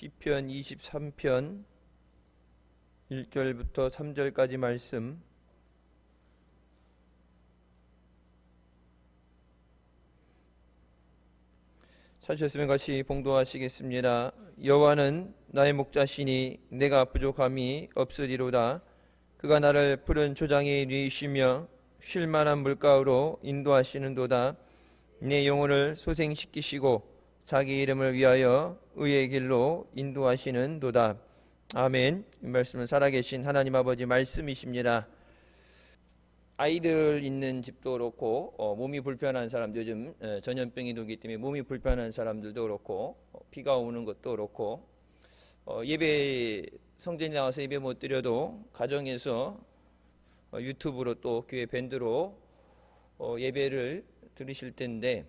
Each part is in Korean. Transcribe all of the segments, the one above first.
시편 23편 1절부터 3절까지 말씀. 찾으셨으면 같이 봉독하시겠습니다. 여호와는 나의 목자시니 내가 부족함이 없으리로다. 그가 나를 푸른 조장에 누이시며 쉴 만한 물가로 인도하시는도다. 내 영혼을 소생시키시고 자기 이름을 위하여 의의 길로 인도하시는도다. 아멘. 이 말씀은 살아계신 하나님 아버지 말씀이십니다. 아이들 있는 집도 그렇고 몸이 불편한 사람도 요즘 전염병이 돌기 때문에 몸이 불편한 사람들도 그렇고 비가 오는 것도 그렇고 예배 성전에 나와서 예배 못 드려도 가정에서 유튜브로 또 교회 밴드로 예배를 들으실 텐데,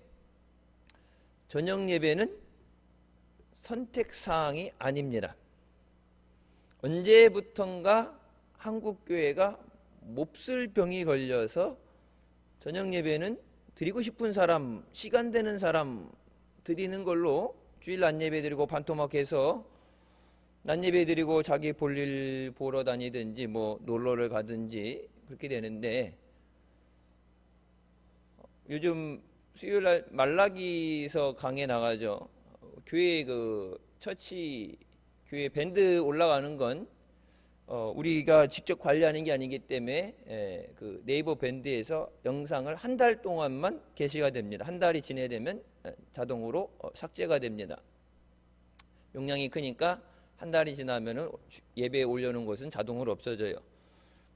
저녁 예배는 선택사항이 아닙니다. 언제부턴가 한국교회가 몹쓸 병이 걸려서 저녁 예배는 드리고 싶은 사람, 시간 되는 사람 드리는 걸로 주일 낮 예배 드리고 반토막해서 낮 예배 드리고 자기 볼일 보러 다니든지 뭐 놀러를 가든지 그렇게 되는데, 요즘 수요일날 말라기서 강에 나가죠. 교회 처치 교회 밴드 올라가는 건 우리가 직접 관리하는 게 아니기 때문에 그 네이버 밴드에서 영상을 한 달 동안만 게시가 됩니다. 한 달이 지내되면 자동으로 삭제가 됩니다. 용량이 크니까 한 달이 지나면은 예배에 올려놓은 것은 자동으로 없어져요.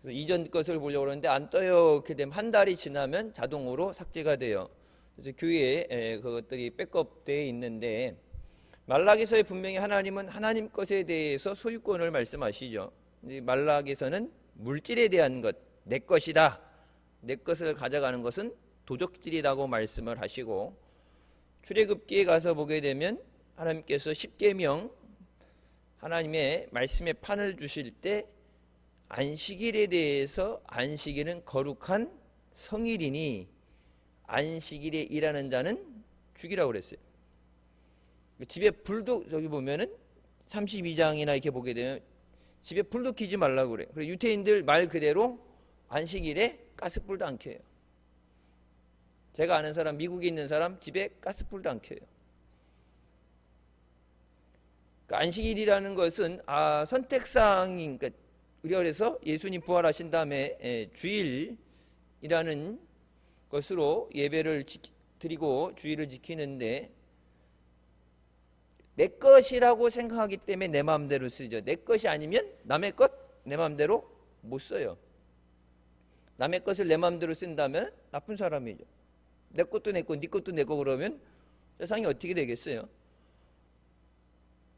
그래서 이전 것을 보려고 그러는데 안 떠요. 그렇게 되면 한 달이 지나면 자동으로 삭제가 돼요. 그래서 교회에 그것들이 백업되어 있는데, 말라기서에 분명히 하나님은 하나님 것에 대해서 소유권을 말씀하시죠. 말라기서는 물질에 대한 것, 내 것이다, 내 것을 가져가는 것은 도적질이라고 말씀을 하시고, 출애굽기에 가서 보게 되면 하나님께서 십계명, 하나님의 말씀의 판을 주실 때 안식일에 대해서 안식일은 거룩한 성일이니 안식일에 일하는 자는 죽이라고 그랬어요. 집에 불도, 저기 보면은 32장이나 이렇게 보게 되면 집에 불도 켜지 말라고 그래요. 그리고 유태인들 말 그대로 안식일에 가스불도 안 켜요. 제가 아는 사람, 미국에 있는 사람 집에 가스불도 안 켜요. 그러니까 안식일이라는 것은 선택사항인, 그러니까 우리가 그래서 예수님 부활하신 다음에 주일이라는 것으로 예배를 드리고 주일을 지키는데, 내 것이라고 생각하기 때문에 내 마음대로 쓰죠. 내 것이 아니면 남의 것 내 마음대로 못 써요. 남의 것을 내 마음대로 쓴다면 나쁜 사람이죠. 내 것도 내 거, 네 것도 내 거 그러면 세상이 어떻게 되겠어요?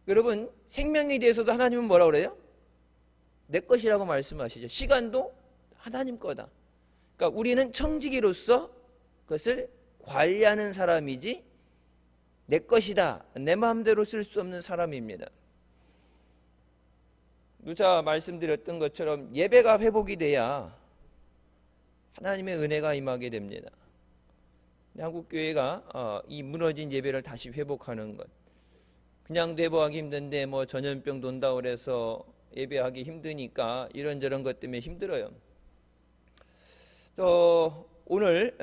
여러분, 생명에 대해서도 하나님은 뭐라 그래요? 내 것이라고 말씀하시죠. 시간도 하나님 거다. 그러니까 우리는 청지기로서 그것을 관리하는 사람이지 내 것이다, 내 마음대로 쓸 수 없는 사람입니다. 누차 말씀드렸던 것처럼 예배가 회복이 돼야 하나님의 은혜가 임하게 됩니다. 한국교회가 이 무너진 예배를 다시 회복하는 것, 그냥 대보하기 힘든데 뭐 전염병 돈다고 그래서 예배하기 힘드니까 이런저런 것 때문에 힘들어요. 또 오늘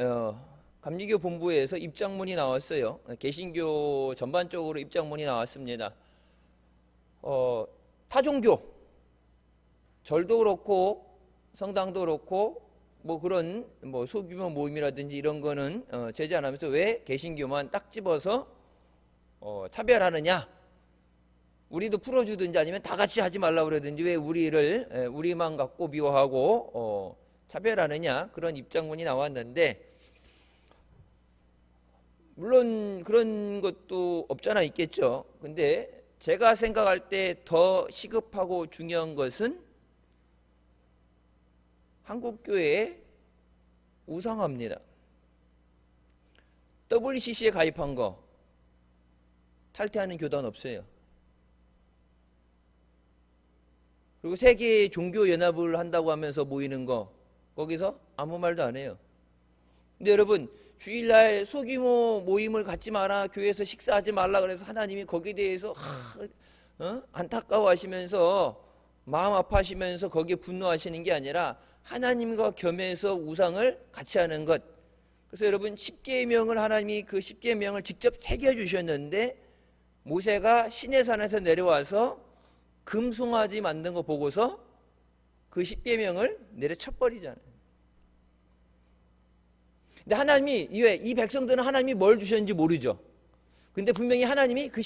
감리교 본부에서 입장문이 나왔어요. 개신교 전반적으로 입장문이 나왔습니다. 타종교, 절도 그렇고 성당도 그렇고 뭐 그런 뭐 소규모 모임이라든지 이런 거는 제재 안 하면서 왜 개신교만 딱 집어서 차별하느냐? 우리도 풀어주든지 아니면 다 같이 하지 말라고 그러든지 왜 우리만 갖고 미워하고 차별하느냐? 그런 입장문이 나왔는데, 물론 그런 것도 없잖아 있겠죠. 근데 제가 생각할 때 더 시급하고 중요한 것은 한국교회의 우상화입니다. WCC에 가입한 거 탈퇴하는 교단 없어요. 그리고 세계 종교연합을 한다고 하면서 모이는 거, 거기서 아무 말도 안 해요. 근데 여러분, 주일날 소규모 모임을 갖지 마라, 교회에서 식사하지 말라 그래서 하나님이 거기에 대해서 안타까워하시면서 마음 아파하시면서 거기에 분노하시는 게 아니라 하나님과 겸해서 우상을 같이 하는 것. 그래서 여러분, 십계명을 하나님이 그 십계명을 직접 새겨 주셨는데 모세가 시내산에서 내려와서 금송아지 만든 거 보고서 그 십계명을 내려쳐 버리잖아요. 근데 하나님이 이 백성들은 하나님이 뭘 주셨는지 모르죠. 근데 분명히 하나님이 그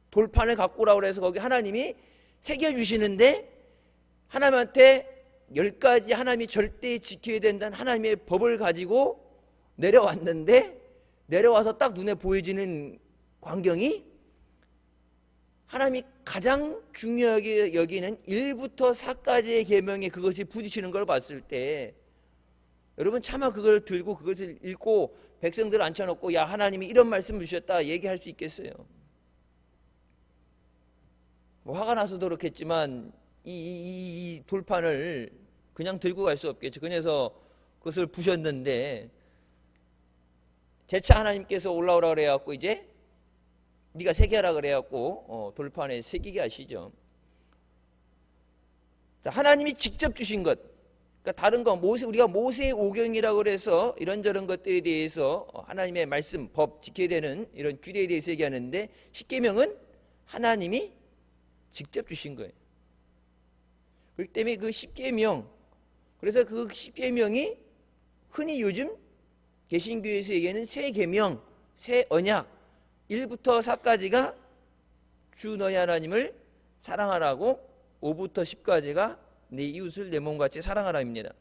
돌판을 갖고 오라고 해서 거기 하나님이 새겨 주시는데 하나님한테 10가지 하나님이 절대 지켜야 된다는 하나님의 법을 가지고 내려왔는데 내려와서 딱 눈에 보여지는 광경이 하나님이 가장 중요하게 여기는 1부터 4까지의 계명에 그것이 부딪히는 걸 봤을 때 여러분 차마 그걸 들고 그것을 읽고 백성들 앉혀놓고 야 하나님이 이런 말씀 주셨다 얘기할 수 있겠어요? 뭐 화가 나서도 그렇겠지만 이 돌판을 그냥 들고 갈 수 없겠죠. 그래서 그것을 부셨는데 재차 하나님께서 올라오라 그래갖고 이제 네가 새겨라 그래갖고 돌판에 새기게 하시죠. 자, 하나님이 직접 주신 것, 그러니까 다른 거 우리가 모세의 오경이라고 그래서 이런저런 것들에 대해서 하나님의 말씀, 법 지켜야 되는 이런 규례에 대해서 얘기하는데 십계명은 하나님이 직접 주신 거예요. 그렇기 때문에 그 십계명, 그래서 그 십계명이 흔히 요즘 개신교에서 얘기하는 새 계명, 새 언약 1부터 4까지가 주 너희 하나님을 사랑하라고 5부터 10까지가 내 이웃을 내 몸같이 사랑하라입니다.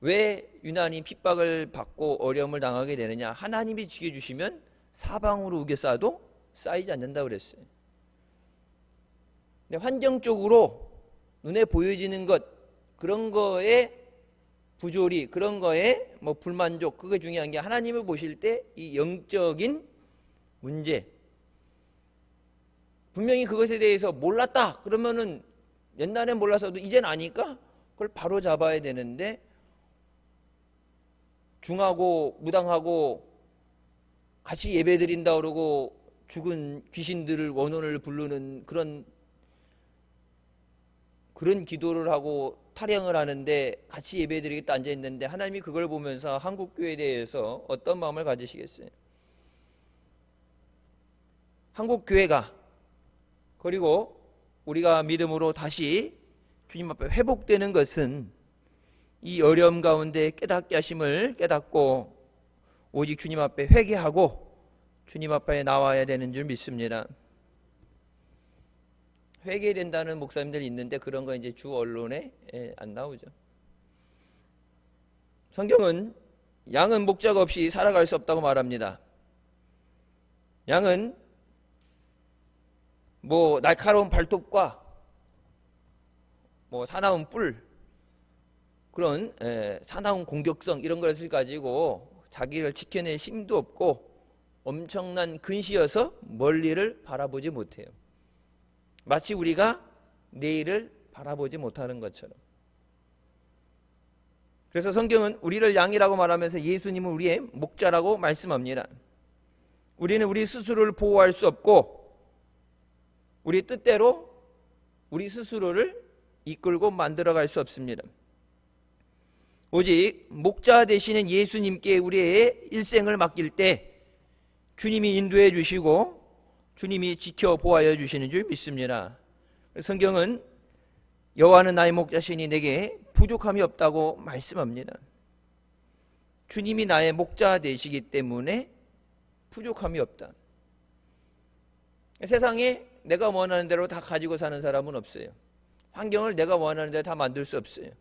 왜 유난히 핍박을 받고 어려움을 당하게 되느냐? 하나님이 지켜주시면 사방으로 우겨싸도 쌓이지 않는다고 그랬어요. 근데 환경적으로 눈에 보여지는 것, 그런 거에 부조리, 그런 거에 뭐 불만족, 그게 중요한 게 하나님을 보실 때 이 영적인 문제, 분명히 그것에 대해서 몰랐다 그러면은 옛날엔 몰라서도 이젠 아니까 그걸 바로 잡아야 되는데 중하고 무당하고 같이 예배 드린다 그러고 죽은 귀신들을 원혼을 부르는 그런 기도를 하고 타령을 하는데 같이 예배드리겠다 앉아있는데 하나님이 그걸 보면서 한국교회에 대해서 어떤 마음을 가지시겠어요? 한국교회가 그리고 우리가 믿음으로 다시 주님 앞에 회복되는 것은 이 어려움 가운데 깨닫게 하심을 깨닫고 오직 주님 앞에 회개하고 주님 앞에 나와야 되는 줄 믿습니다. 회개된다는 목사님들이 있는데 그런 거 이제 주 언론에 안 나오죠. 성경은 양은 목자가 없이 살아갈 수 없다고 말합니다. 양은 뭐 날카로운 발톱과 뭐 사나운 뿔 그런 사나운 공격성 이런 것을 가지고 자기를 지켜낼 힘도 없고 엄청난 근시여서 멀리를 바라보지 못해요. 마치 우리가 내일을 바라보지 못하는 것처럼. 그래서 성경은 우리를 양이라고 말하면서 예수님은 우리의 목자라고 말씀합니다. 우리는 우리 스스로를 보호할 수 없고 우리 뜻대로 우리 스스로를 이끌고 만들어갈 수 없습니다. 오직 목자 되시는 예수님께 우리의 일생을 맡길 때 주님이 인도해 주시고 주님이 지켜 보호하여 주시는 줄 믿습니다. 성경은 여호와는 나의 목자시니 내게 부족함이 없다고 말씀합니다. 주님이 나의 목자 되시기 때문에 부족함이 없다. 세상에 내가 원하는 대로 다 가지고 사는 사람은 없어요. 환경을 내가 원하는 대로 다 만들 수 없어요.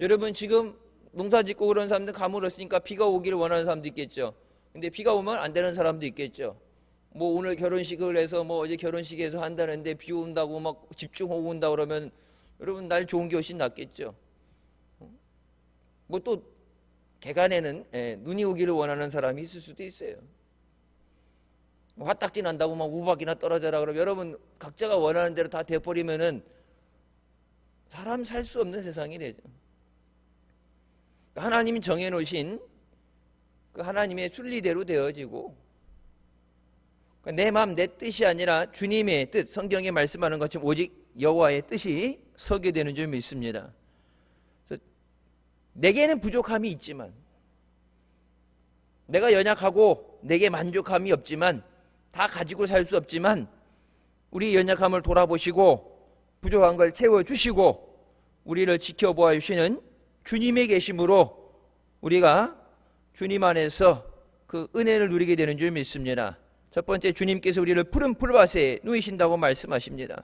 여러분 지금 농사 짓고 그런 사람들 가물었으니까 비가 오기를 원하는 사람도 있겠죠. 근데 비가 오면 안 되는 사람도 있겠죠. 뭐 오늘 결혼식을 해서 뭐 어제 결혼식에서 한다는데 비 온다고 막 집중하고 온다 그러면 여러분 날 좋은 게 훨씬 낫겠죠. 뭐 또 개간에는 눈이 오기를 원하는 사람이 있을 수도 있어요. 화딱지 난다고 막 우박이나 떨어져라 그러면 여러분 각자가 원하는 대로 다 돼버리면은 사람 살 수 없는 세상이 되죠. 하나님이 정해놓으신 그 하나님의 순리대로 되어지고 내 마음 내 뜻이 아니라 주님의 뜻, 성경에 말씀하는 것처럼 오직 여호와의 뜻이 서게 되는 줄 믿습니다. 그래서 내게는 부족함이 있지만, 내가 연약하고 내게 만족함이 없지만, 다 가지고 살 수 없지만 우리 연약함을 돌아보시고 부족한 걸 채워주시고 우리를 지켜보아 주시는 주님의 계심으로 우리가 주님 안에서 그 은혜를 누리게 되는 줄 믿습니다. 첫 번째, 주님께서 우리를 푸른 풀밭에 누이신다고 말씀하십니다.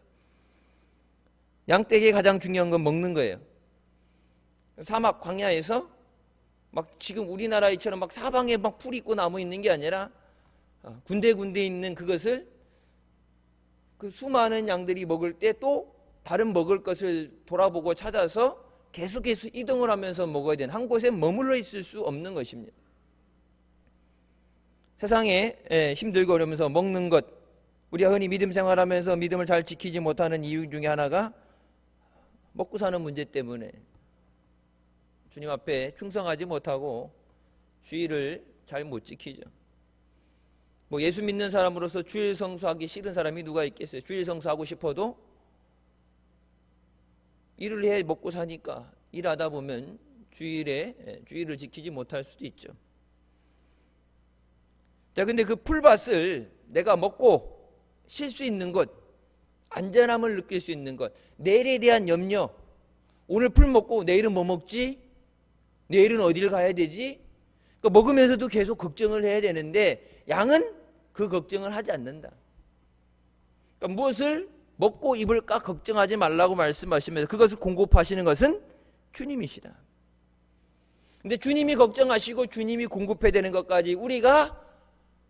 양떼에게 가장 중요한 건 먹는 거예요. 사막 광야에서 막 지금 우리나라처럼 막 사방에 막 풀 있고 나무 있는 게 아니라 군데군데 있는 그것을 그 수많은 양들이 먹을 때 또 다른 먹을 것을 돌아보고 찾아서 계속해서 이동을 하면서 먹어야 되는, 한 곳에 머물러 있을 수 없는 것입니다. 세상에 힘들고 어려면서 먹는 것, 우리가 흔히 믿음 생활하면서 믿음을 잘 지키지 못하는 이유 중에 하나가 먹고 사는 문제 때문에 주님 앞에 충성하지 못하고 주의를 잘 못 지키죠. 뭐 예수 믿는 사람으로서 주일 성수하기 싫은 사람이 누가 있겠어요? 주일 성수하고 싶어도 일을 해 먹고 사니까 일하다 보면 주일을 지키지 못할 수도 있죠. 자, 근데 그 풀밭을 내가 먹고 쉴 수 있는 것, 안전함을 느낄 수 있는 것, 내일에 대한 염려, 오늘 풀 먹고 내일은 뭐 먹지? 내일은 어디를 가야 되지? 그러니까 먹으면서도 계속 걱정을 해야 되는데 양은 그 걱정을 하지 않는다. 그러니까 무엇을 먹고 입을까 걱정하지 말라고 말씀하시면서 그것을 공급하시는 것은 주님이시다. 근데 주님이 걱정하시고 주님이 공급해야 되는 것까지 우리가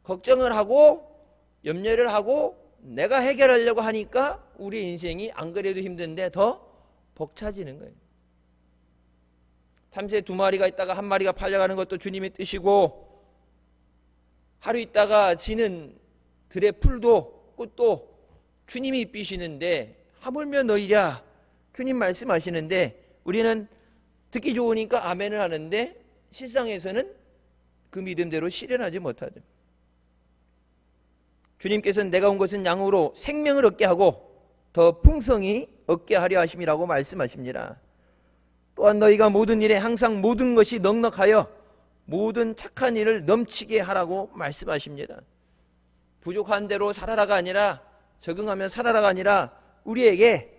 걱정을 하고 염려를 하고 내가 해결하려고 하니까 우리 인생이 안 그래도 힘든데 더 벅차지는 거예요. 참새 2마리가 있다가 1마리가 팔려가는 것도 주님의 뜻이고, 하루 있다가 지는 들의 풀도 꽃도 주님이 입히시는데 하물며 너희랴, 주님 말씀하시는데 우리는 듣기 좋으니까 아멘을 하는데 실상에서는 그 믿음대로 실현하지 못하죠. 주님께서는 내가 온 것은 양으로 생명을 얻게 하고 더 풍성히 얻게 하려 하심이라고 말씀하십니다. 또한 너희가 모든 일에 항상 모든 것이 넉넉하여 모든 착한 일을 넘치게 하라고 말씀하십니다. 부족한 대로 살아라가 아니라, 적응하며 살아라가 아니라 우리에게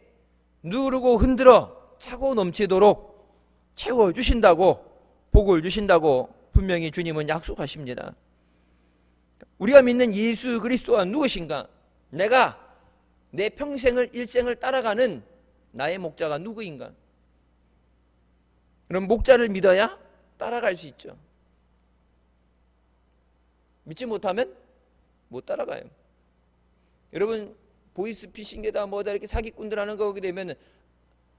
누르고 흔들어 차고 넘치도록 채워주신다고, 복을 주신다고 분명히 주님은 약속하십니다. 우리가 믿는 예수 그리스도가 누구신가? 내가 내 평생을 일생을 따라가는 나의 목자가 누구인가? 그럼 목자를 믿어야 따라갈 수 있죠. 믿지 못하면 못 따라가요. 여러분, 보이스피싱에다 뭐다 이렇게 사기꾼들 하는 거 보게 되면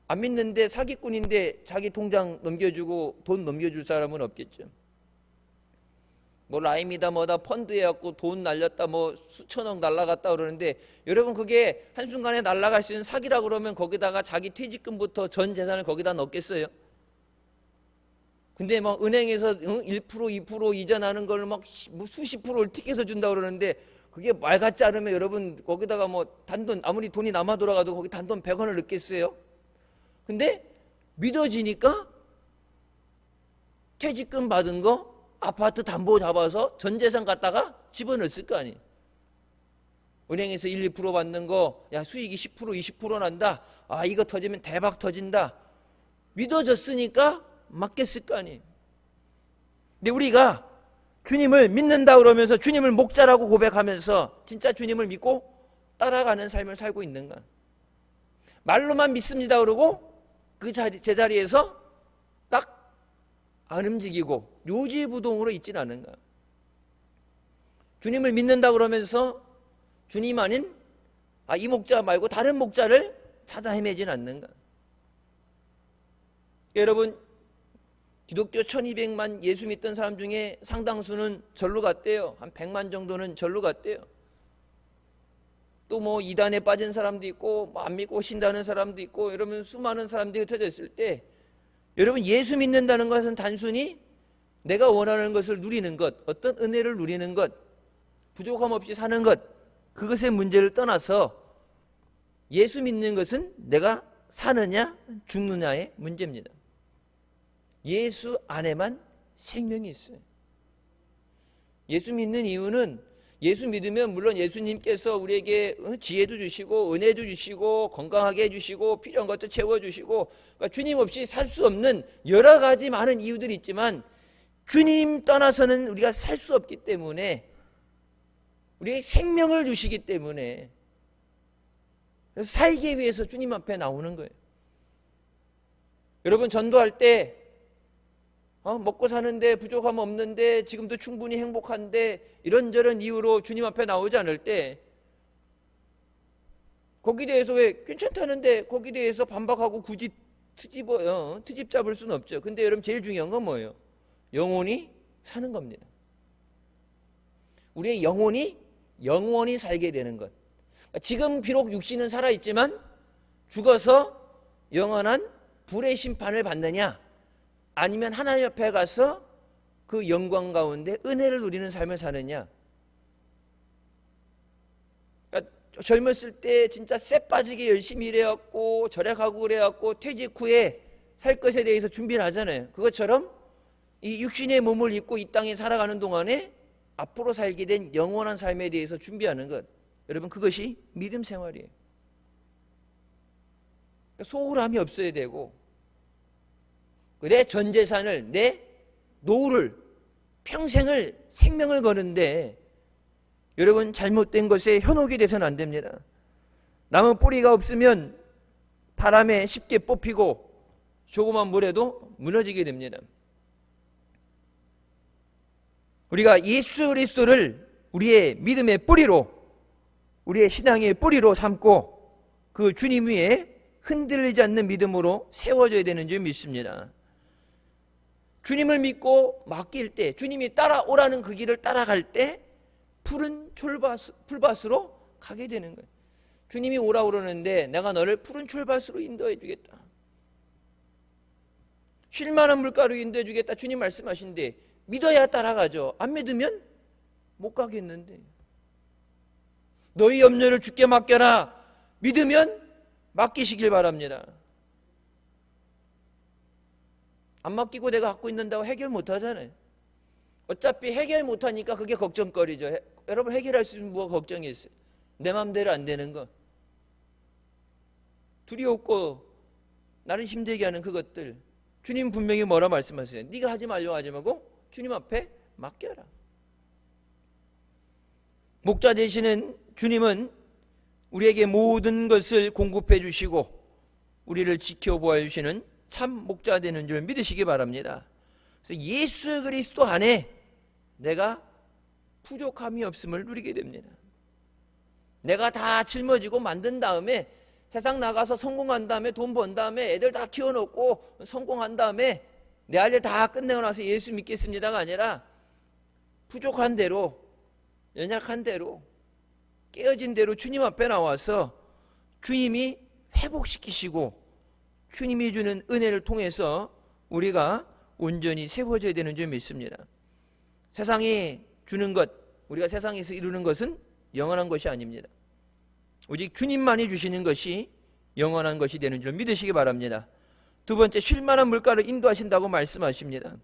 안 믿는데 사기꾼인데 자기 통장 넘겨주고 돈 넘겨줄 사람은 없겠죠. 뭐 라임이다 뭐다 펀드 해갖고 돈 날렸다 뭐 수천억 날라갔다 그러는데, 여러분 그게 한순간에 날라갈 수 있는 사기라고 그러면 거기다가 자기 퇴직금부터 전 재산을 거기다 넣겠어요? 근데 막 은행에서 1% 2% 이자나는 걸 막 수십 프로를 틱해서 준다 그러는데, 그게 말 같지 않으면 여러분 거기다가 뭐 단돈, 아무리 돈이 남아 돌아가도 거기 단돈 100원을 넣겠어요? 근데 믿어지니까 퇴직금 받은 거 아파트 담보 잡아서 전 재산 갖다가 집어넣었을 거 아니에요. 은행에서 1, 2% 받는 거, 야 수익이 10% 20% 난다, 아 이거 터지면 대박 터진다, 믿어졌으니까 맡겼을 거 아니에요. 근데 우리가 주님을 믿는다 그러면서 주님을 목자라고 고백하면서 진짜 주님을 믿고 따라가는 삶을 살고 있는가? 말로만 믿습니다 그러고 그 제자리에서 딱 안 움직이고 요지부동으로 있지는 않은가? 주님을 믿는다 그러면서 주님 아닌 이 목자 말고 다른 목자를 찾아 헤매지는 않는가? 여러분, 기독교 1200만 예수 믿던 사람 중에 상당수는 절로 갔대요. 한 100만 정도는 절로 갔대요. 또 뭐 이단에 빠진 사람도 있고 뭐 안 믿고 신다는 사람도 있고, 여러분 수많은 사람들이 흩어져 있을 때 여러분 예수 믿는다는 것은 단순히 내가 원하는 것을 누리는 것, 어떤 은혜를 누리는 것, 부족함 없이 사는 것, 그것의 문제를 떠나서 예수 믿는 것은 내가 사느냐 죽느냐의 문제입니다. 예수 안에만 생명이 있어요. 예수 믿는 이유는 예수 믿으면 물론 예수님께서 우리에게 지혜도 주시고 은혜도 주시고 건강하게 해주시고 필요한 것도 채워주시고, 그러니까 주님 없이 살 수 없는 여러 가지 많은 이유들이 있지만 주님 떠나서는 우리가 살 수 없기 때문에, 우리에게 생명을 주시기 때문에, 그래서 살기 위해서 주님 앞에 나오는 거예요. 여러분, 전도할 때 먹고 사는데 부족함 없는데 지금도 충분히 행복한데 이런저런 이유로 주님 앞에 나오지 않을 때 거기에 대해서 왜 괜찮다는데 거기에 대해서 반박하고 굳이 트집 잡을 수는 없죠. 근데 여러분, 제일 중요한 건 뭐예요? 영원히 사는 겁니다. 우리의 영원히 살게 되는 것. 지금 비록 육신은 살아있지만 죽어서 영원한 불의 심판을 받느냐, 아니면 하나님 앞에 가서 그 영광 가운데 은혜를 누리는 삶을 사느냐. 그러니까 젊었을 때 진짜 쎄 빠지게 열심히 일해갖고 절약하고 그래갖고 퇴직 후에 살 것에 대해서 준비를 하잖아요. 그것처럼 이 육신의 몸을 입고 이 땅에 살아가는 동안에 앞으로 살게 된 영원한 삶에 대해서 준비하는 것, 여러분, 그것이 믿음 생활이에요. 그러니까 소홀함이 없어야 되고, 내 전 재산을, 내 노후를, 평생을, 생명을 거는데 여러분, 잘못된 것에 현혹이 돼서는 안 됩니다. 나무 뿌리가 없으면 바람에 쉽게 뽑히고 조그만 모래도 무너지게 됩니다. 우리가 예수 그리스도를 우리의 믿음의 뿌리로, 우리의 신앙의 뿌리로 삼고 그 주님 위에 흔들리지 않는 믿음으로 세워져야 되는 줄 믿습니다. 주님을 믿고 맡길 때, 주님이 따라오라는 그 길을 따라갈 때 푸른 풀밭으로 가게 되는 거예요. 주님이 오라 그러는데 내가 너를 푸른 풀밭으로 인도해 주겠다, 쉴만한 물가로 인도해 주겠다, 주님 말씀하신데 믿어야 따라가죠. 안 믿으면 못 가겠는데. 너희 염려를 주께 맡겨라. 믿으면 맡기시길 바랍니다. 안 맡기고 내가 갖고 있는다고 해결 못 하잖아요. 어차피 해결 못 하니까 그게 걱정거리죠. 여러분, 해결할 수 있는 뭐가 걱정이 있어요? 내 맘대로 안 되는 거, 두려웠고 나를 힘들게 하는 그것들, 주님 분명히 뭐라 말씀하세요? 네가 하지 말려고 하지 말고 주님 앞에 맡겨라. 목자 되시는 주님은 우리에게 모든 것을 공급해 주시고 우리를 지켜보아 주시는 참 목자 되는 줄 믿으시기 바랍니다. 그래서 예수 그리스도 안에 내가 부족함이 없음을 누리게 됩니다. 내가 다 짊어지고 만든 다음에 세상 나가서 성공한 다음에 돈 번 다음에 애들 다 키워놓고 성공한 다음에 내 할 일 다 끝내고 나서 예수 믿겠습니다가 아니라 부족한 대로, 연약한 대로, 깨어진 대로 주님 앞에 나와서 주님이 회복시키시고 주님이 주는 은혜를 통해서 우리가 온전히 세워져야 되는 줄 믿습니다. 세상이 주는 것, 우리가 세상에서 이루는 것은 영원한 것이 아닙니다. 오직 주님만이 주시는 것이 영원한 것이 되는 줄 믿으시기 바랍니다. 두 번째, 쉴만한 물가를 인도하신다고 말씀하십니다.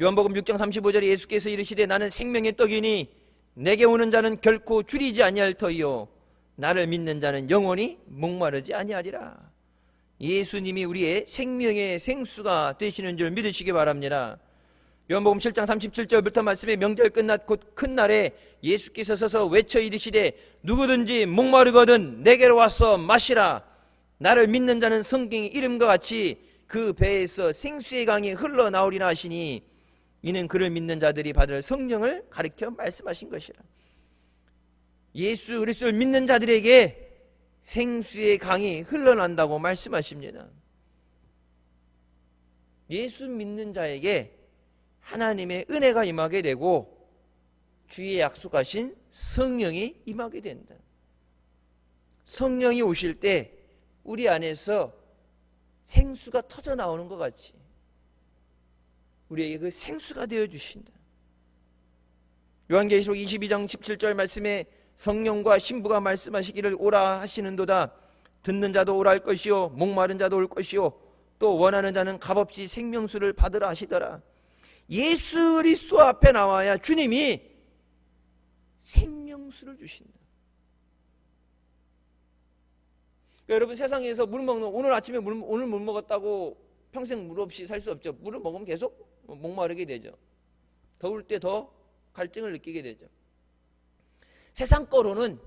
요한복음 6장 35절에 예수께서 이르시되 나는 생명의 떡이니 내게 오는 자는 결코 줄이지 아니할 터이요 나를 믿는 자는 영원히 목마르지 아니하리라. 예수님이 우리의 생명의 생수가 되시는 줄 믿으시기 바랍니다. 요한복음 7장 37절부터 말씀에 명절 끝났 곧 큰 날에 예수께서 서서 외쳐 이르시되 누구든지 목마르거든 내게로 와서 마시라. 나를 믿는 자는 성경의 이름과 같이 그 배에서 생수의 강이 흘러나오리라 하시니 이는 그를 믿는 자들이 받을 성령을 가리켜 말씀하신 것이라. 예수 그리스도를 믿는 자들에게 생수의 강이 흘러난다고 말씀하십니다. 예수 믿는 자에게 하나님의 은혜가 임하게 되고 주의 약속하신 성령이 임하게 된다. 성령이 오실 때 우리 안에서 생수가 터져 나오는 것 같이 우리에게 그 생수가 되어 주신다. 요한계시록 22장 17절 말씀에 성령과 신부가 말씀하시기를 오라 하시는도다. 듣는 자도 오라 할 것이요 목마른 자도 올 것이요 또 원하는 자는 값없이 생명수를 받으라 하시더라. 예수 그리스도 앞에 나와야 주님이 생명수를 주신다. 그러니까 여러분, 세상에서 물 먹는, 오늘 아침에 오늘 물 먹었다고 평생 물 없이 살 수 없죠. 물을 먹으면 계속 목마르게 되죠. 더울 때 더 갈증을 느끼게 되죠. 세상 거로는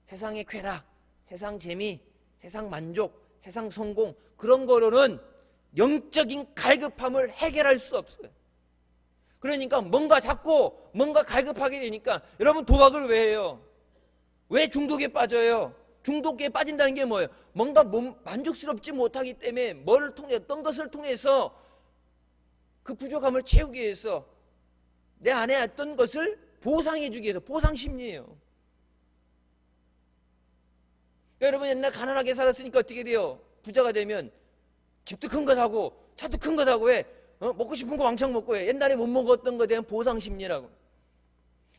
세상의 쾌락, 세상 재미, 세상 만족, 세상 성공, 그런 거로는 영적인 갈급함을 해결할 수 없어요. 그러니까 뭔가 자꾸 뭔가 갈급하게 되니까, 여러분 도박을 왜 해요? 왜 중독에 빠져요? 중독에 빠진다는 게 뭐예요? 뭔가 만족스럽지 못하기 때문에 뭐를 통해, 어떤 것을 통해서 그 부족함을 채우기 위해서 내 안에 어떤 것을 보상해 주기 위해서, 보상 심리예요. 여러분, 옛날 가난하게 살았으니까 어떻게 돼요? 부자가 되면 집도 큰 거 사고 차도 큰 거 사고 왜? 먹고 싶은 거 왕창 먹고 해. 옛날에 못 먹었던 거에 대한 보상 심리라고.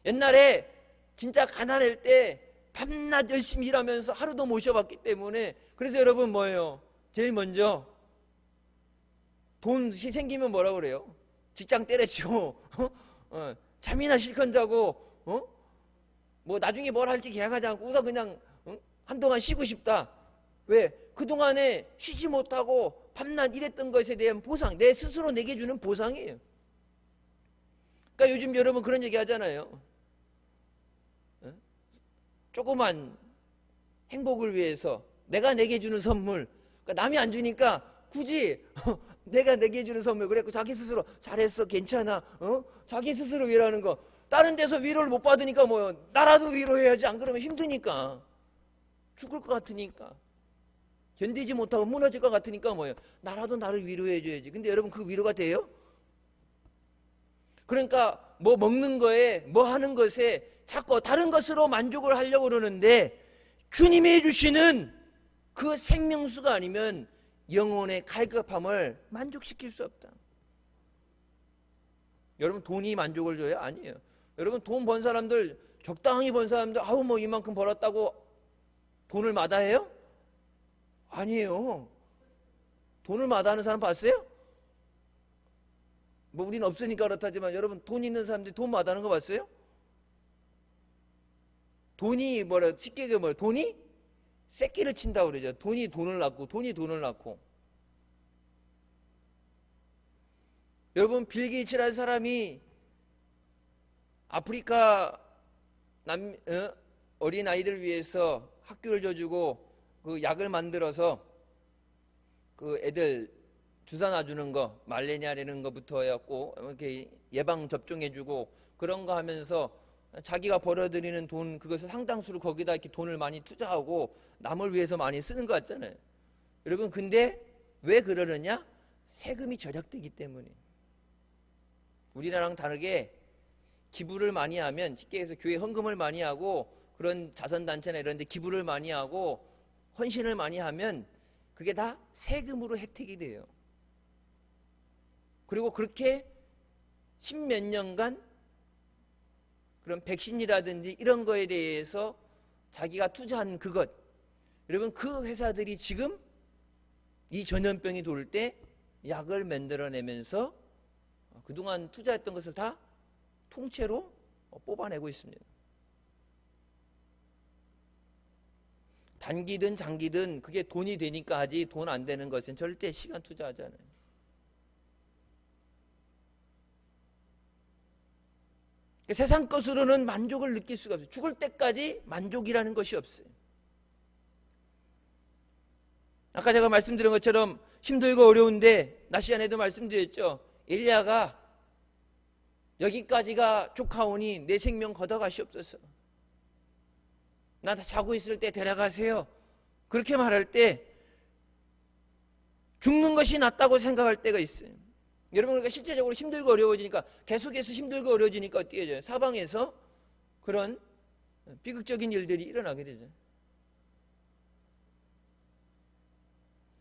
옛날에 진짜 가난할 때 밤낮 열심히 일하면서 하루도 못 쉬어봤기 때문에, 그래서 여러분 뭐예요? 제일 먼저 돈이 생기면 뭐라 그래요? 직장 때려치고 잠이나 실컷 자고 뭐 나중에 뭘 할지 계획하지 않고 우선 그냥 한동안 쉬고 싶다. 왜? 그동안에 쉬지 못하고 밤낮 일했던 것에 대한 보상, 내 스스로 내게 주는 보상이에요. 그러니까 요즘 여러분 그런 얘기 하잖아요. 조그만 행복을 위해서 내가 내게 주는 선물, 그러니까 남이 안 주니까 굳이 내가 내게 주는 선물, 그래갖고 자기 스스로 잘했어, 괜찮아, 자기 스스로 위로하는 거. 다른 데서 위로를 못 받으니까 뭐요? 나라도 위로해야지. 안 그러면 힘드니까, 죽을 것 같으니까, 견디지 못하고 무너질 것 같으니까 뭐예요? 나라도 나를 위로해줘야지. 근데 여러분, 그 위로가 돼요? 그러니까 뭐 먹는 거에, 뭐 하는 것에 자꾸 다른 것으로 만족을 하려고 그러는데, 주님이 해주시는 그 생명수가 아니면 영혼의 갈급함을 만족시킬 수 없다. 여러분, 돈이 만족을 줘요? 아니에요. 여러분, 돈 번 사람들, 적당히 번 사람들, 아우 뭐 이만큼 벌었다고 돈을 마다해요? 아니에요. 돈을 마다하는 사람 봤어요? 뭐 우리는 없으니까 그렇다지만, 여러분 돈 있는 사람들이 돈 마다하는 거 봤어요? 돈이 뭐라, 쉽게 뭐라, 돈이 새끼를 친다고 그러죠. 돈이 돈을 낳고, 돈이 돈을 낳고. 여러분, 빌 게이츠라는 사람이 아프리카 어린 아이들 위해서 학교를 줘주고 그 약을 만들어서 그 애들 주사 놔주는 거, 말레니아라는 거부터 해갖고 이렇게 예방 접종해주고 그런 거 하면서 자기가 벌어들이는 돈, 그것을 상당수를 거기다 이렇게 돈을 많이 투자하고 남을 위해서 많이 쓰는 것 같잖아요. 여러분, 근데 왜 그러느냐? 세금이 절약되기 때문에. 우리나라랑 다르게 기부를 많이 하면, 쉽게 해서 교회 헌금을 많이 하고 그런 자선단체나 이런 데 기부를 많이 하고 헌신을 많이 하면 그게 다 세금으로 혜택이 돼요. 그리고 그렇게 십몇 년간 그런 백신이라든지 이런 거에 대해서 자기가 투자한 그것, 여러분 그 회사들이 지금 이 전염병이 돌 때 약을 만들어내면서 그동안 투자했던 것을 다 통째로 뽑아내고 있습니다. 단기든 장기든 그게 돈이 되니까 하지, 돈 안 되는 것은 절대 시간 투자하지 않아요. 세상 것으로는 만족을 느낄 수가 없어요. 죽을 때까지 만족이라는 것이 없어요. 아까 제가 말씀드린 것처럼 힘들고 어려운데, 낮 시간에도 말씀드렸죠. 엘리야가 여기까지가 족하오니 내 생명 걷어가시옵소서. 나 자고 있을 때 데려가세요. 그렇게 말할 때 죽는 것이 낫다고 생각할 때가 있어요. 여러분, 그러니까 실제적으로 힘들고 어려워지니까, 계속해서 힘들고 어려워지니까 어떻게 해요? 사방에서 그런 비극적인 일들이 일어나게 되죠.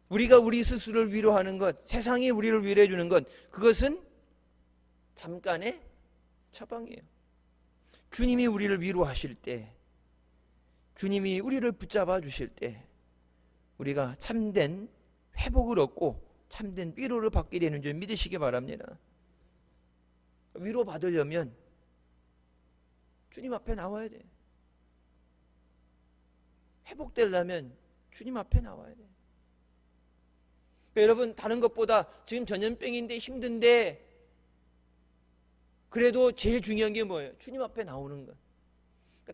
우리가 우리 스스로를 위로하는 것, 세상이 우리를 위로해 주는 것, 그것은 잠깐의 처방이에요. 주님이 우리를 위로하실 때, 주님이 우리를 붙잡아 주실 때 우리가 참된 회복을 얻고 참된 위로를 받게 되는 줄 믿으시기 바랍니다. 위로 받으려면 주님 앞에 나와야 돼. 회복되려면 주님 앞에 나와야 돼. 여러분, 다른 것보다 지금 전염병인데 힘든데 그래도 제일 중요한 게 뭐예요? 주님 앞에 나오는 것.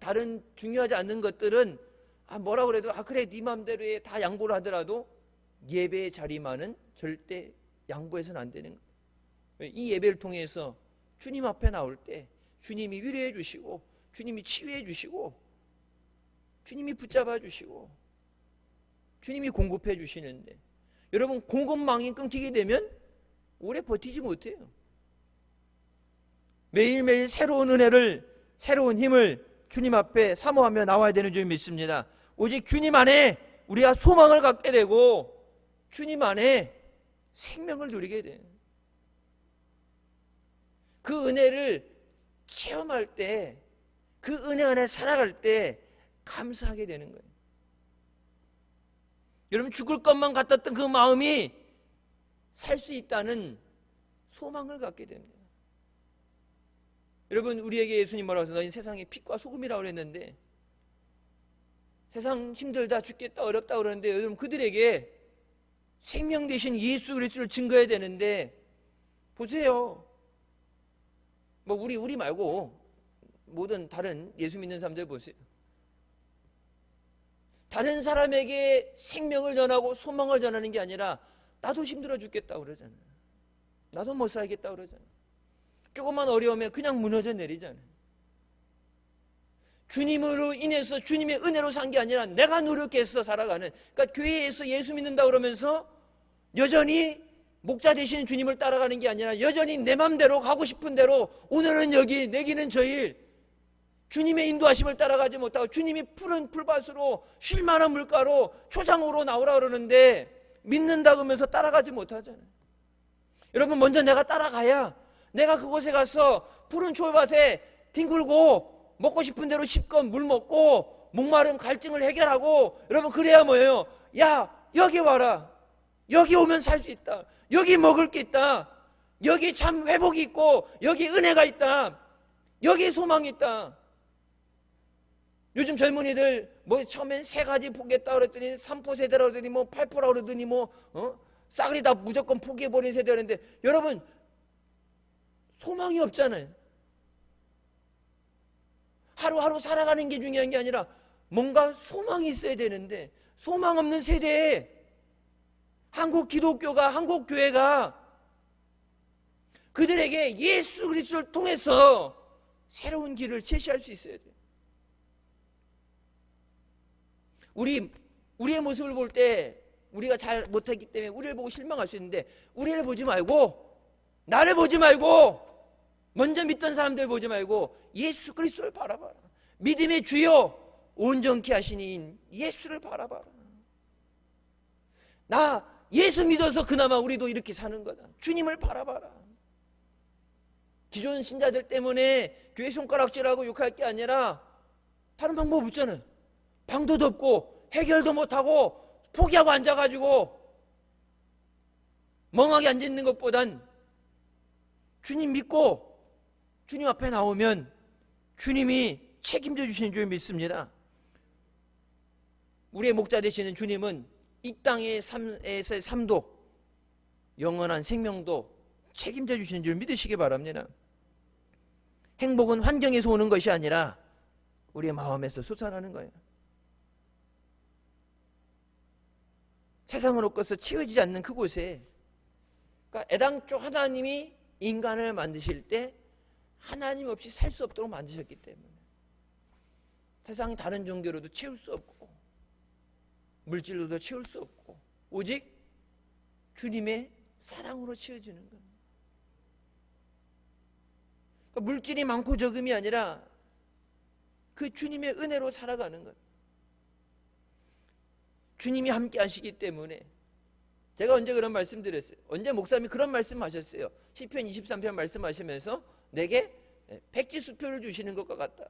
다른 중요하지 않는 것들은 뭐라 그래도 그래 네 맘대로 해 다 양보를 하더라도 예배의 자리만은 절대 양보해서는 안 되는 거예요. 이 예배를 통해서 주님 앞에 나올 때 주님이 위로해 주시고 주님이 치유해 주시고 주님이 붙잡아 주시고 주님이 공급해 주시는데, 여러분 공급망이 끊기게 되면 오래 버티지 못해요. 매일매일 새로운 은혜를, 새로운 힘을 주님 앞에 사모하며 나와야 되는 줄 믿습니다. 오직 주님 안에 우리가 소망을 갖게 되고 주님 안에 생명을 누리게 돼요. 그 은혜를 체험할 때, 그 은혜 안에 살아갈 때 감사하게 되는 거예요. 여러분, 죽을 것만 같았던 그 마음이 살 수 있다는 소망을 갖게 됩니다. 여러분, 우리에게 예수님 뭐라고 해서 너희는 세상의 빛과 소금이라고 그랬는데, 세상 힘들다 죽겠다 어렵다 그러는데, 여러분 그들에게 생명 되신 예수 그리스도를 증거해야 되는데, 보세요. 뭐 우리 말고 모든 다른 예수 믿는 사람들 보세요. 다른 사람에게 생명을 전하고 소망을 전하는 게 아니라 나도 힘들어 죽겠다 그러잖아요. 나도 못 살겠다 그러잖아요. 조금만 어려우면 그냥 무너져 내리잖아요. 주님으로 인해서 주님의 은혜로 산 게 아니라 내가 노력해서 살아가는, 그러니까 교회에서 예수 믿는다 그러면서 여전히 목자 되시는 주님을 따라가는 게 아니라 여전히 내 맘대로 가고 싶은 대로 오늘은 여기 내기는 저일 주님의 인도하심을 따라가지 못하고 주님이 푸른 풀밭으로 쉴 만한 물가로 초장으로 나오라 그러는데 믿는다 그러면서 따라가지 못하잖아요. 여러분, 먼저 내가 따라가야 내가 그곳에 가서 푸른 초밭에 뒹굴고 먹고 싶은 대로 실컷 물 먹고 목마른 갈증을 해결하고, 여러분 그래야 뭐예요? 야, 여기 와라. 여기 오면 살 수 있다. 여기 먹을 게 있다. 여기 참 회복이 있고 여기 은혜가 있다. 여기 소망이 있다. 요즘 젊은이들 뭐 처음엔 3가지 포기했다 그랬더니 3포 세대라고 그러더니 뭐 8포라고 그러더니 싸그리 다 무조건 포기해버린 세대였는데, 여러분 소망이 없잖아요. 하루하루 살아가는 게 중요한 게 아니라 뭔가 소망이 있어야 되는데, 소망 없는 세대에 한국 기독교가, 한국 교회가 그들에게 예수 그리스도를 통해서 새로운 길을 제시할 수 있어야 돼요. 우리의 모습을 볼 때 우리가 잘 못했기 때문에 우리를 보고 실망할 수 있는데, 우리를 보지 말고, 나를 보지 말고, 먼저 믿던 사람들 보지 말고 예수 그리스도를 바라봐라. 믿음의 주요 온전케 하시니 예수를 바라봐라. 나 예수 믿어서 그나마 우리도 이렇게 사는 거다. 주님을 바라봐라. 기존 신자들 때문에 교회 손가락질하고 욕할 게 아니라 다른 방법 없잖아요. 방도도 없고 해결도 못하고 포기하고 앉아가지고 멍하게 앉아있는 것보단 주님 믿고 주님 앞에 나오면 주님이 책임져 주시는 줄 믿습니다. 우리의 목자 되시는 주님은 이 땅의 삶에서의 삶도, 영원한 생명도 책임져 주시는 줄 믿으시기 바랍니다. 행복은 환경에서 오는 것이 아니라 우리의 마음에서 솟아나는 거예요. 세상으로부터 치워지지 않는 그곳에, 그러니까 애당초 하나님이 인간을 만드실 때 하나님 없이 살 수 없도록 만드셨기 때문에 세상이 다른 종교로도 채울 수 없고 물질로도 채울 수 없고 오직 주님의 사랑으로 채워지는 겁니다. 그러니까 물질이 많고 적음이 아니라 그 주님의 은혜로 살아가는 것. 주님이 함께 하시기 때문에, 제가 언제 그런 말씀 드렸어요? 언제 목사님이 그런 말씀 하셨어요? 시편 23편 말씀하시면서 내게 백지 수표를 주시는 것과 같다.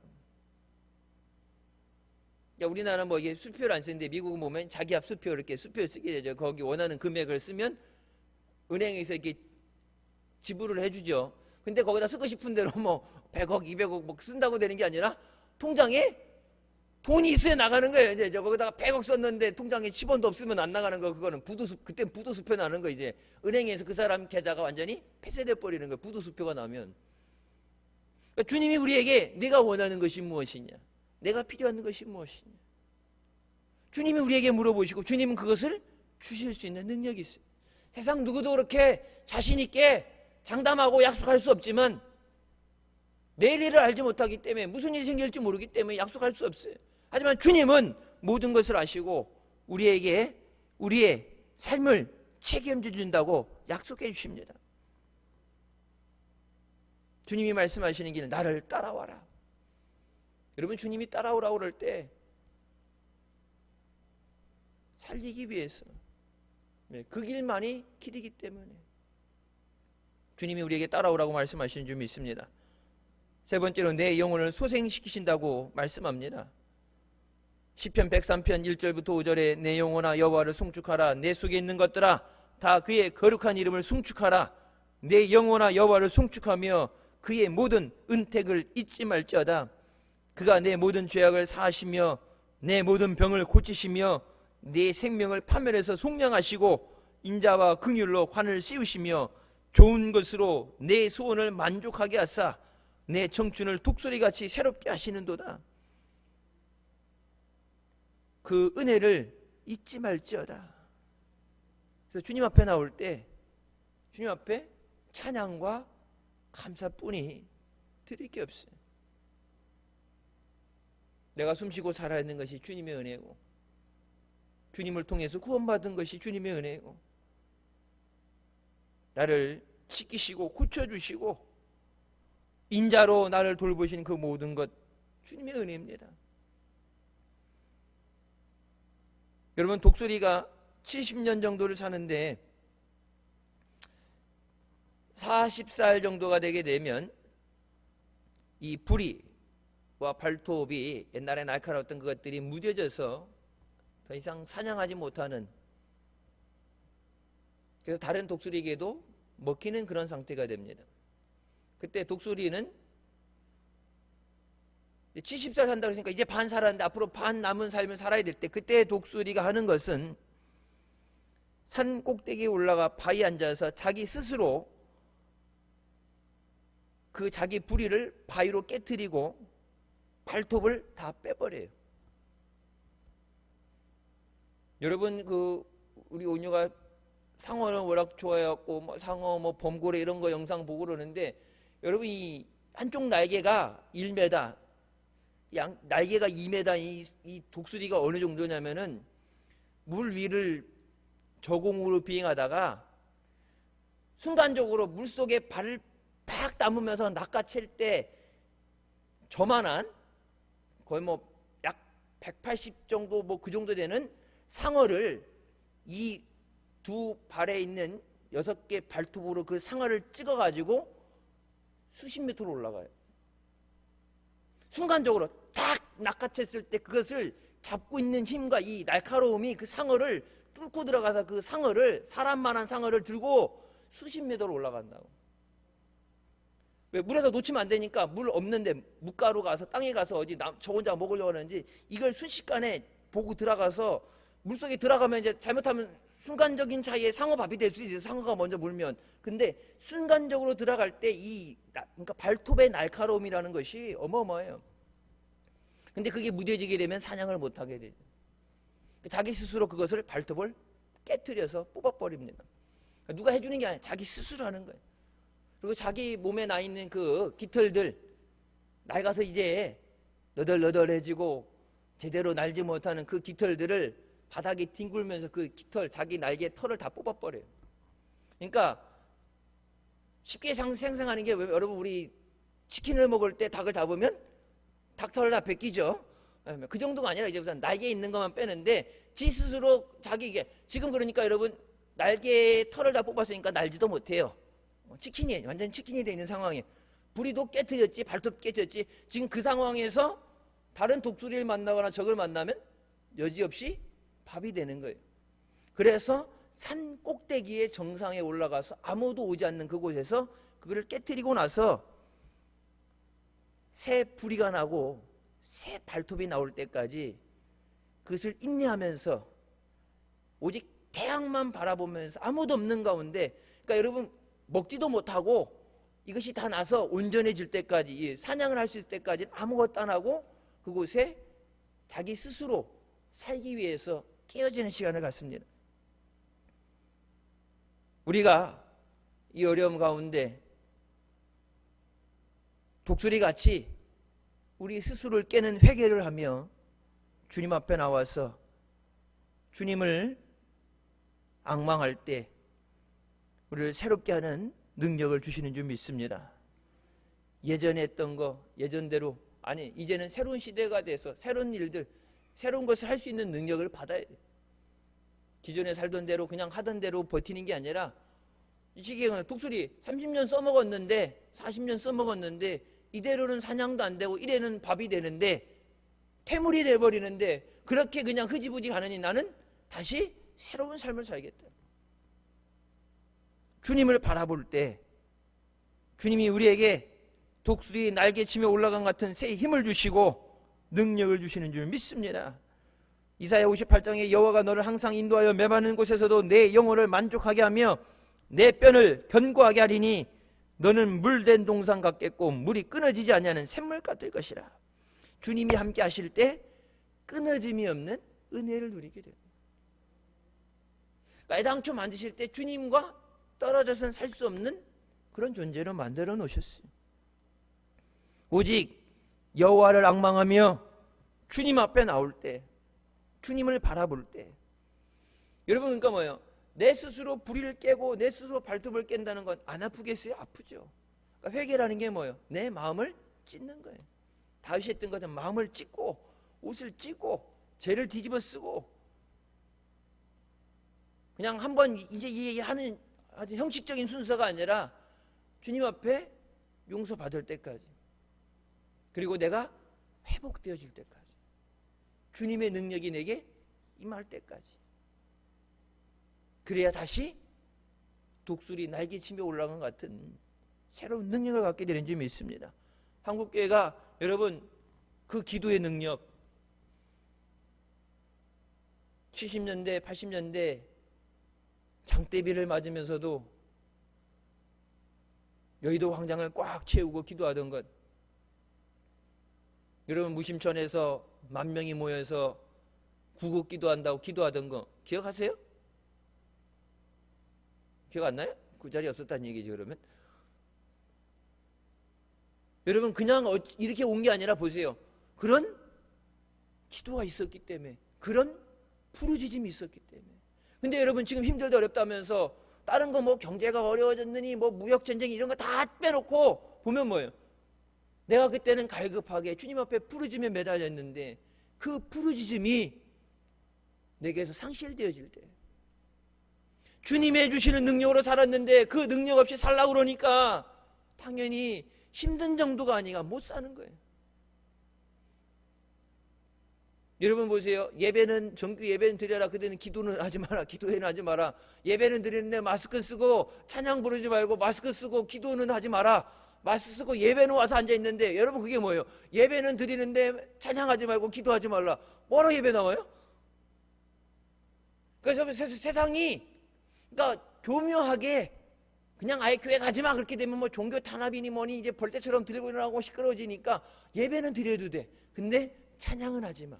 우리나라는 뭐 이게 수표를 안 쓰는데 미국은 보면 자기 앞 수표 이렇게 수표 쓰게 되죠. 거기 원하는 금액을 쓰면 은행에서 이렇게 지불을 해주죠. 근데 거기다 쓰고 싶은 대로 뭐 100억, 200억 뭐 쓴다고 되는 게 아니라 통장에 돈이 있어야 나가는 거예요. 이제 거기다가 100억 썼는데 통장에 10원도 없으면 안 나가는 거, 그거는 그때 부도수표 나는 거. 이제 은행에서 그 사람 계좌가 완전히 폐쇄돼 버리는 거예요. 부도수표가 나면. 그러니까 주님이 우리에게 내가 원하는 것이 무엇이냐, 내가 필요한 것이 무엇이냐, 주님이 우리에게 물어보시고 주님은 그것을 주실 수 있는 능력이 있어요. 세상 누구도 그렇게 자신 있게 장담하고 약속할 수 없지만 내일 일을 알지 못하기 때문에, 무슨 일이 생길지 모르기 때문에 약속할 수 없어요. 하지만 주님은 모든 것을 아시고 우리에게 우리의 삶을 책임져 준다고 약속해 주십니다. 주님이 말씀하시는 길은 나를 따라와라. 여러분, 주님이 따라오라고 그럴 때 살리기 위해서 그 길만이 길이기 때문에 주님이 우리에게 따라오라고 말씀하시는 줄 믿습니다. 세 번째로 내 영혼을 소생시키신다고 말씀합니다. 시편 103편 1절부터 5절에 내 영혼아 여호와를 송축하라. 내 속에 있는 것들아 다 그의 거룩한 이름을 송축하라. 내 영혼아 여호와를 송축하며 그의 모든 은택을 잊지 말지어다. 그가 내 모든 죄악을 사하시며 내 모든 병을 고치시며 내 생명을 파멸해서 속량하시고 인자와 긍휼로 관을 씌우시며 좋은 것으로 내 소원을 만족하게 하사 내 청춘을 독수리같이 새롭게 하시는도다. 그 은혜를 잊지 말지어다. 그래서 주님 앞에 나올 때 주님 앞에 찬양과 감사뿐이 드릴 게 없어요. 내가 숨쉬고 살아있는 것이 주님의 은혜고, 주님을 통해서 구원받은 것이 주님의 은혜고, 나를 지키시고 고쳐주시고 인자로 나를 돌보신 그 모든 것 주님의 은혜입니다. 여러분, 독수리가 70년 정도를 사는데 40살 정도가 되게 되면 이 부리와 발톱이 옛날에 날카로웠던 그것들이 무뎌져서 더 이상 사냥하지 못하는, 그래서 다른 독수리에게도 먹히는 그런 상태가 됩니다. 그때 독수리는 70살 산다고 했으니까 이제 반 살았는데 앞으로 반 남은 삶을 살아야 될 때, 그때 독수리가 하는 것은 산 꼭대기에 올라가 바위에 앉아서 자기 스스로 그 자기 부리를 바위로 깨트리고 발톱을 다 빼버려요. 여러분, 우리 온유가 상어를 워낙 좋아해갖고 뭐 상어, 뭐 범고래 이런 거 영상 보고 그러는데, 여러분, 이 한쪽 날개가 1m, 날개가 2m, 이 독수리가 어느 정도냐면은 물 위를 저공으로 비행하다가 순간적으로 물 속에 발을 팍 담으면서 낚아챌 때 저만한, 거의 뭐 약 180 정도 뭐 그 정도 되는 상어를 이 두 발에 있는 6개 발톱으로 그 상어를 찍어가지고 수십 미터로 올라가요. 순간적으로 딱 낚아챘을 때 그것을 잡고 있는 힘과 이 날카로움이 그 상어를 뚫고 들어가서 그 상어를, 사람만한 상어를 들고 수십 미터로 올라간다고. 왜? 물에서 놓치면 안 되니까. 물 없는데 묻가루 가서 땅에 가서 어디 저 혼자 먹으려고 하는지 이걸 순식간에 보고 들어가서 물속에 들어가면 이제 잘못하면 순간적인 차이에 상어밥이 될 수 있어요. 상어가 먼저 물면. 근데 순간적으로 들어갈 때 그러니까 발톱의 날카로움이라는 것이 어마어마해요. 근데 그게 무뎌지게 되면 사냥을 못하게 되죠. 자기 스스로 그것을 발톱을 깨트려서 뽑아버립니다. 누가 해주는 게 아니라 자기 스스로 하는 거예요. 그리고 자기 몸에 나 있는 그 깃털들, 낡아서 이제 너덜너덜해지고 제대로 날지 못하는 그 깃털들을 바닥에 뒹굴면서 그 깃털, 자기 날개 털을 다 뽑아버려요. 그러니까 쉽게 생생하는 게, 여러분, 우리 치킨을 먹을 때 닭을 잡으면 닭털을 다 벗기죠. 그 정도가 아니라 이제 우선 날개에 있는 것만 빼는데 지 스스로 자기, 이게 지금 그러니까 여러분 날개 털을 다 뽑았으니까 날지도 못해요. 치킨이 완전 치킨이 돼 있는 상황이에요. 불이도 깨트렸지, 발톱 깨졌지. 지금 그 상황에서 다른 독수리를 만나거나 적을 만나면 여지없이 밥이 되는 거예요. 그래서 산 꼭대기의 정상에 올라가서 아무도 오지 않는 그곳에서 그거를 깨트리고 나서 새 부리가 나고 새 발톱이 나올 때까지 그것을 인내하면서 오직 태양만 바라보면서 아무도 없는 가운데, 그러니까 여러분 먹지도 못하고 이것이 다 나서 온전해질 때까지, 사냥을 할 수 있을 때까지는 아무것도 안 하고 그곳에 자기 스스로 살기 위해서 깨어지는 시간을 갖습니다. 우리가 이 어려움 가운데 독수리같이 우리 스스로를 깨는 회개를 하며 주님 앞에 나와서 주님을 앙망할 때 우리를 새롭게 하는 능력을 주시는 줄 믿습니다. 예전에 했던 거 예전대로, 아니 이제는 새로운 시대가 돼서 새로운 일들, 새로운 것을 할 수 있는 능력을 받아야 돼. 기존에 살던 대로 그냥 하던 대로 버티는 게 아니라, 이 시기에 독수리 30년 써먹었는데 40년 써먹었는데 이대로는 사냥도 안 되고 이래는 밥이 되는데 퇴물이 돼버리는데, 그렇게 그냥 흐지부지 가느니 나는 다시 새로운 삶을 살겠다. 주님을 바라볼 때 주님이 우리에게 독수리 날개치며 올라간 같은 새 힘을 주시고 능력을 주시는 줄 믿습니다. 이사야 58장에 여호와가 너를 항상 인도하여 메마른 곳에서도 내 영혼을 만족하게 하며 내 뼈를 견고하게 하리니 너는 물된 동산 같겠고 물이 끊어지지 아니하는 샘물 같을 것이라. 주님이 함께 하실 때 끊어짐이 없는 은혜를 누리게 됩니다. 그러니까 애당초 만드실 때 주님과 떨어져서는 살 수 없는 그런 존재로 만들어 놓으셨어요. 오직 여호와를 앙망하며 주님 앞에 나올 때, 주님을 바라볼 때, 여러분 그러니까 뭐예요? 내 스스로 부리를 깨고 내 스스로 발톱을 깬다는 건 안 아프겠어요? 아프죠. 그러니까 회개라는 게 뭐예요? 내 마음을 찢는 거예요. 다윗이 했던 것처럼 마음을 찢고 옷을 찢고 죄를 뒤집어 쓰고 그냥 한번 이제 이 하는 아주 형식적인 순서가 아니라 주님 앞에 용서받을 때까지, 그리고 내가 회복되어질 때까지, 주님의 능력이 내게 임할 때까지, 그래야 다시 독수리 날개치며 올라간 것 같은 새로운 능력을 갖게 되는 줄 믿습니다. 한국교회가 여러분 그 기도의 능력, 70년대 80년대 장대비를 맞으면서도 여의도 광장을 꽉 채우고 기도하던 것, 여러분 무심천에서 10,000명이 모여서 구국 기도한다고 기도하던 거 기억하세요? 기억 안 나요? 그 자리에 없었다는 얘기죠. 그러면 여러분 그냥 이렇게 온 게 아니라 보세요. 그런 기도가 있었기 때문에, 그런 부르짖음이 있었기 때문에. 근데 여러분 지금 힘들다 어렵다면서 다른 거 뭐 경제가 어려워졌느니 뭐 무역전쟁 이런 거 다 빼놓고 보면 뭐예요? 내가 그때는 갈급하게 주님 앞에 부르짖음에 매달렸는데 그 부르짖음이 내게서 상실되어질 때, 주님의 주시는 능력으로 살았는데 그 능력 없이 살라고 그러니까 당연히 힘든 정도가 아니라 못 사는 거예요. 여러분 보세요. 예배는, 정규 예배는 드려라. 그때는 기도는 하지 마라. 기도회는 하지 마라. 예배는 드리는데 마스크 쓰고 찬양 부르지 말고 마스크 쓰고 기도는 하지 마라. 마스크 쓰고 예배는 와서 앉아있는데, 여러분 그게 뭐예요? 예배는 드리는데 찬양하지 말고 기도하지 말라. 뭐로 예배 나와요? 그래서 세상이 그러니까 교묘하게 그냥 아예 교회 가지마 그렇게 되면 뭐 종교 탄압이니 뭐니 이제 벌떼처럼 들고 일어나고 시끄러워지니까 예배는 드려도 돼. 근데 찬양은 하지 마.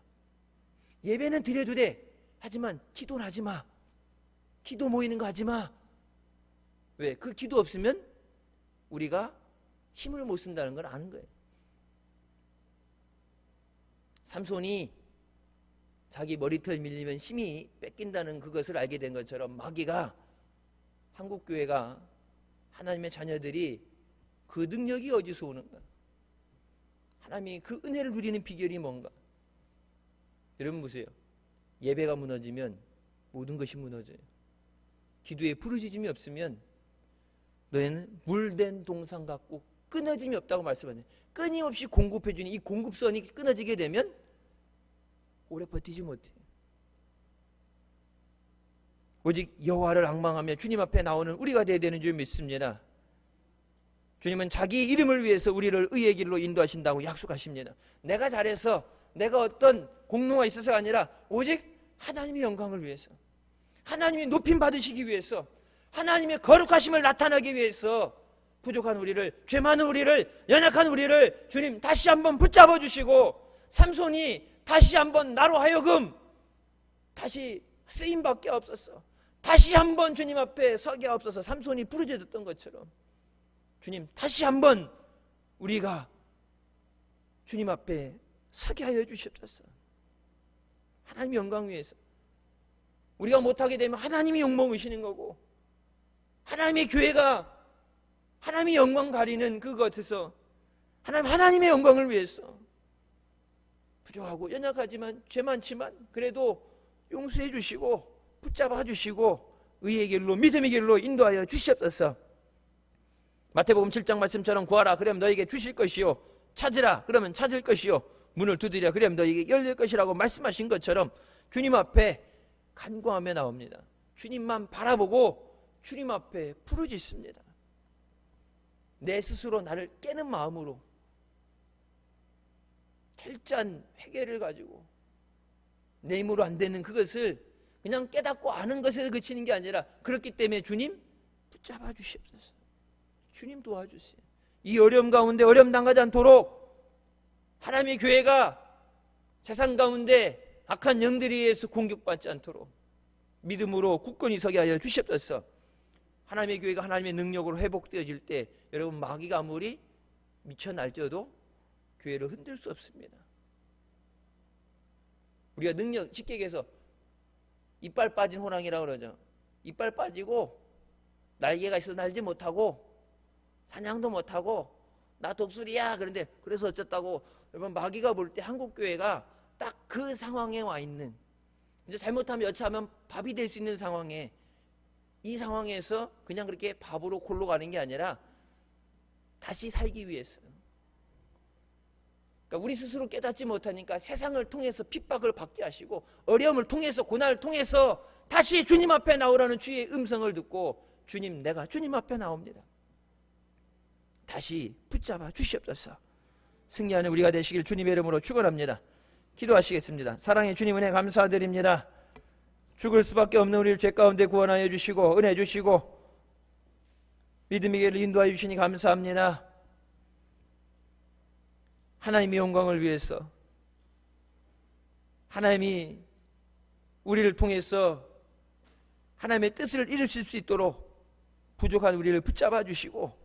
예배는 드려도 돼. 하지만 기도는 하지 마. 기도 모이는 거 하지 마. 왜? 그 기도 없으면 우리가 힘을 못 쓴다는 걸 아는 거예요. 삼손이 자기 머리털 밀리면 힘이 뺏긴다는 그것을 알게 된 것처럼 마귀가, 한국교회가, 하나님의 자녀들이 그 능력이 어디서 오는가? 하나님이 그 은혜를 누리는 비결이 뭔가? 여러분 보세요. 예배가 무너지면 모든 것이 무너져요. 기도에 부르짖음이 없으면 너희는 물된 동상 같고 끊어짐이 없다고 말씀하셨네요. 끊임없이 공급해 주는 이 공급선이 끊어지게 되면 오래 버티지 못해요. 오직 여호와를 앙망하며 주님 앞에 나오는 우리가 되어야 되는 줄 믿습니다. 주님은 자기 이름을 위해서 우리를 의의 길로 인도하신다고 약속하십니다. 내가 잘해서 내가 어떤 공로가 있어서가 아니라 오직 하나님의 영광을 위해서, 하나님이 높임 받으시기 위해서, 하나님의 거룩하심을 나타나기 위해서 부족한 우리를, 죄 많은 우리를, 연약한 우리를 주님 다시 한번 붙잡아 주시고, 삼손이 다시 한번 나로 하여금 다시 쓰임받게 없었어. 다시 한번 주님 앞에 서게 없어서 삼손이 부르짖었던 것처럼 주님 다시 한번 우리가 주님 앞에 서게 하여 주시옵소서. 하나님의 영광 위해서. 우리가 못하게 되면 하나님이 욕먹으시는 거고, 하나님의 교회가 하나님의 영광 가리는 그것에서 하나님의 영광을 위해서 부족하고 연약하지만 죄 많지만 그래도 용서해 주시고 붙잡아 주시고 의의 길로 믿음의 길로 인도하여 주시옵소서. 마태복음 7장 말씀처럼 구하라 그러면 너에게 주실 것이요, 찾으라 그러면 찾을 것이요, 문을 두드리라 그러면 너에게 열릴 것이라고 말씀하신 것처럼 주님 앞에 간구하며 나옵니다. 주님만 바라보고 주님 앞에 부르짖습니다. 내 스스로 나를 깨는 마음으로 철저한 회개를 가지고 내 힘으로 안 되는 그것을 그냥 깨닫고 아는 것에 그치는 게 아니라, 그렇기 때문에 주님 붙잡아 주시옵소서. 주님 도와주세요. 이 어려움 가운데 어려움 당하지 않도록 하나님의 교회가 세상 가운데 악한 영들에 의해서 공격받지 않도록 믿음으로 굳건히 서게 하여 주시옵소서. 하나님의 교회가 하나님의 능력으로 회복되어질 때 여러분 마귀가 아무리 미쳐 날뛰어도 교회를 흔들 수 없습니다. 우리가 능력, 쉽게 얘기해서 이빨 빠진 호랑이라고 그러죠. 이빨 빠지고 날개가 있어서 날지 못하고 사냥도 못하고 나 독수리야 그런데 그래서 어쨌다고. 여러분 마귀가 볼 때 한국교회가 딱 그 상황에 와 있는, 이제 잘못하면 여차하면 밥이 될 수 있는 상황에, 이 상황에서 그냥 그렇게 밥으로 골로 가는 게 아니라 다시 살기 위해서, 그러니까 우리 스스로 깨닫지 못하니까 세상을 통해서 핍박을 받게 하시고 어려움을 통해서 고난을 통해서 다시 주님 앞에 나오라는 주의 음성을 듣고 주님 내가 주님 앞에 나옵니다. 다시 붙잡아 주시옵소서. 승리하는 우리가 되시길 주님의 이름으로 축원합니다. 기도하시겠습니다. 사랑의 주님 은혜 감사드립니다. 죽을 수밖에 없는 우리를 죄 가운데 구원하여 주시고 은혜 주시고 믿음의 길을 인도하여 주시니 감사합니다. 하나님의 영광을 위해서, 하나님이 우리를 통해서 하나님의 뜻을 이루실 수 있도록 부족한 우리를 붙잡아 주시고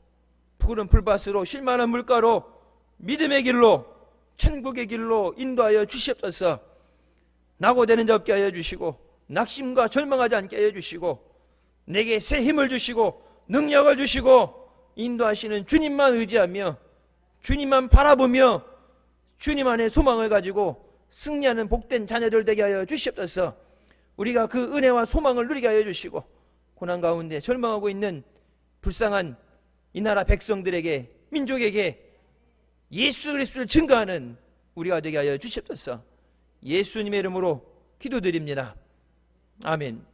푸른 풀밭으로 실만한 물가로 믿음의 길로 천국의 길로 인도하여 주시옵소서. 낙오되는 자 없게 하여 주시고 낙심과 절망하지 않게 하여 주시고 내게 새 힘을 주시고 능력을 주시고 인도하시는 주님만 의지하며 주님만 바라보며 주님 안에 소망을 가지고 승리하는 복된 자녀들 되게 하여 주시옵소서. 우리가 그 은혜와 소망을 누리게 하여 주시고 고난 가운데 절망하고 있는 불쌍한 이 나라 백성들에게, 민족에게 예수 그리스도를 증거하는 우리가 되게 하여 주시옵소서. 예수님의 이름으로 기도드립니다. 아멘.